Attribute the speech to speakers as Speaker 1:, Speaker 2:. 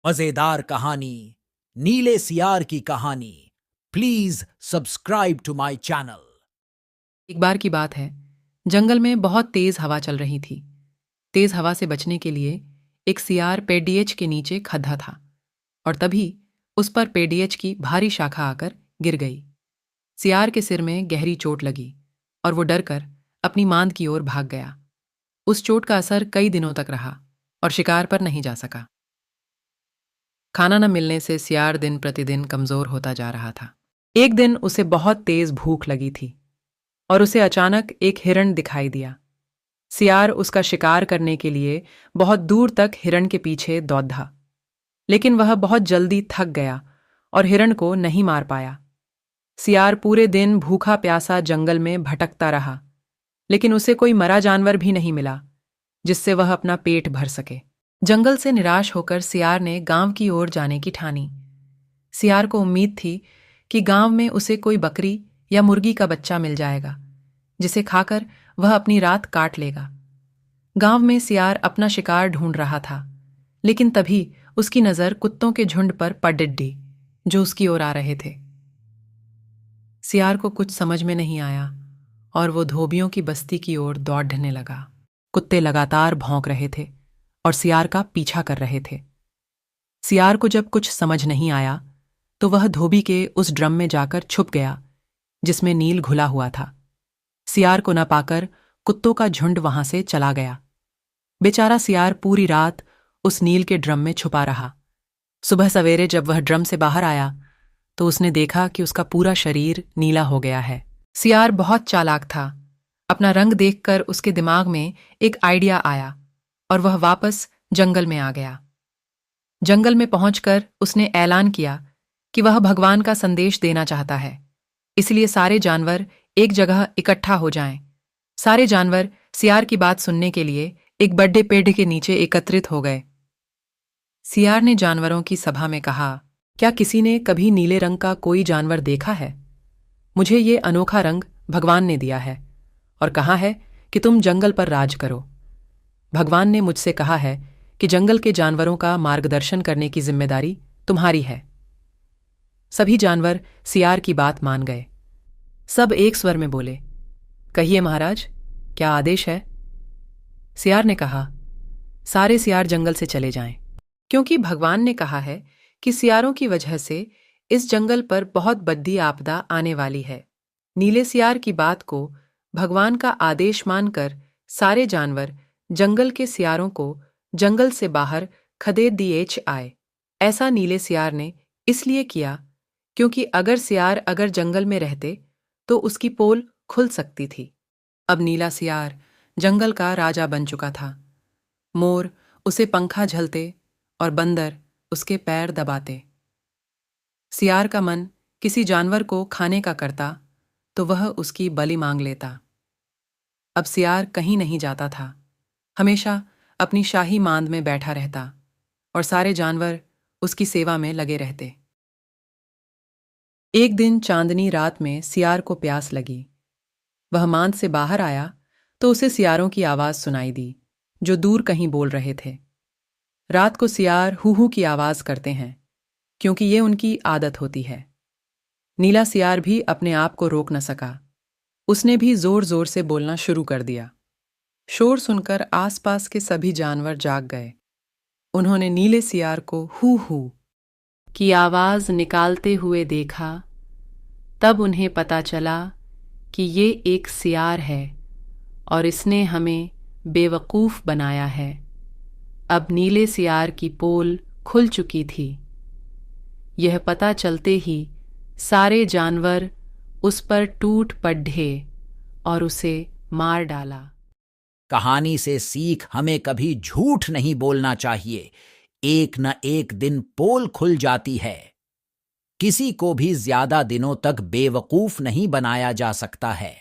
Speaker 1: मजेदार कहानी नीले सियार की कहानी। Please subscribe to my channel.
Speaker 2: एक बार की बात है, जंगल में बहुत तेज हवा चल रही थी। तेज हवा से बचने के लिए एक सियार पेड़िएच के नीचे खद्दा था और तभी उस पर पेड़िएच की भारी शाखा आकर गिर गई। सियार के सिर में गहरी चोट लगी और वो डरकर अपनी मांद की ओर भाग गया। उस चोट का असर कई दिनों तक रहा और शिकार पर नहीं जा सका। खाना न मिलने से सियार दिन प्रतिदिन कमजोर होता जा रहा था। एक दिन उसे बहुत तेज भूख लगी थी और उसे अचानक एक हिरण दिखाई दिया। सियार उसका शिकार करने के लिए बहुत दूर तक हिरण के पीछे दौड़ा, लेकिन वह बहुत जल्दी थक गया और हिरण को नहीं मार पाया। सियार पूरे दिन भूखा प्यासा जंगल में भटकता रहा, लेकिन उसे कोई मरा जानवर भी नहीं मिला जिससे वह अपना पेट भर सके। जंगल से निराश होकर सियार ने गांव की ओर जाने की ठानी। सियार को उम्मीद थी कि गांव में उसे कोई बकरी या मुर्गी का बच्चा मिल जाएगा जिसे खाकर वह अपनी रात काट लेगा। गांव में सियार अपना शिकार ढूंढ रहा था, लेकिन तभी उसकी नजर कुत्तों के झुंड पर पड़ डिड्डी जो उसकी ओर आ रहे थे। सियार को कुछ समझ में नहीं आया और वो धोबियों की बस्ती की ओर दौड़ने लगा। कुत्ते लगातार भौंक रहे थे और सियार का पीछा कर रहे थे। सियार को जब कुछ समझ नहीं आया तो वह धोबी के उस ड्रम में जाकर छुप गया जिसमें नील घुला हुआ था। सियार को न पाकर कुत्तों का झुंड वहां से चला गया। बेचारा सियार पूरी रात उस नील के ड्रम में छुपा रहा। सुबह सवेरे जब वह ड्रम से बाहर आया तो उसने देखा कि उसका पूरा शरीर नीला हो गया है। सियार बहुत चालाक था। अपना रंग देखकर उसके दिमाग में एक आइडिया आया और वह वापस जंगल में आ गया। जंगल में पहुंचकर उसने ऐलान किया कि वह भगवान का संदेश देना चाहता है, इसलिए सारे जानवर एक जगह इकट्ठा हो जाएं। सारे जानवर सियार की बात सुनने के लिए एक बड़े पेड़ के नीचे एकत्रित हो गए। सियार ने जानवरों की सभा में कहा, क्या किसी ने कभी नीले रंग का कोई जानवर देखा है? मुझे ये अनोखा रंग भगवान ने दिया है और कहा है कि तुम जंगल पर राज करो। भगवान ने मुझसे कहा है कि जंगल के जानवरों का मार्गदर्शन करने की जिम्मेदारी तुम्हारी है। सभी जानवर सियार की बात मान गए। सब एक स्वर में बोले, कहिए महाराज, क्या आदेश है? सियार ने कहा, सारे सियार जंगल से चले जाएं, क्योंकि भगवान ने कहा है कि सियारों की वजह से इस जंगल पर बहुत बड़ी आपदा आने वाली है। नीले सियार की बात को भगवान का आदेश मानकर सारे जानवर जंगल के सियारों को जंगल से बाहर खदेड़ दिए आए। ऐसा नीले सियार ने इसलिए किया क्योंकि अगर जंगल में रहते तो उसकी पोल खुल सकती थी। अब नीला सियार जंगल का राजा बन चुका था। मोर उसे पंखा झलते और बंदर उसके पैर दबाते। सियार का मन किसी जानवर को खाने का करता तो वह उसकी बलि मांग लेता। अब सियार कहीं नहीं जाता था, हमेशा अपनी शाही मांद में बैठा रहता और सारे जानवर उसकी सेवा में लगे रहते। एक दिन चांदनी रात में सियार को प्यास लगी। वह मांद से बाहर आया तो उसे सियारों की आवाज सुनाई दी जो दूर कहीं बोल रहे थे। रात को सियार हू हू की आवाज करते हैं क्योंकि ये उनकी आदत होती है। नीला सियार भी अपने आप को रोक न सका। उसने भी जोर जोर से बोलना शुरू कर दिया। शोर सुनकर आसपास के सभी जानवर जाग गए। उन्होंने नीले सियार को हू हू की आवाज निकालते हुए देखा। तब उन्हें पता चला कि ये एक सियार है और इसने हमें बेवकूफ बनाया है। अब नीले सियार की पोल खुल चुकी थी। यह पता चलते ही सारे जानवर उस पर टूट पड़े और उसे मार डाला।
Speaker 1: कहानी से सीख हमें कभी झूठ नहीं बोलना चाहिए। एक न एक दिन पोल खुल जाती है। किसी को भी ज्यादा दिनों तक बेवकूफ नहीं बनाया जा सकता है।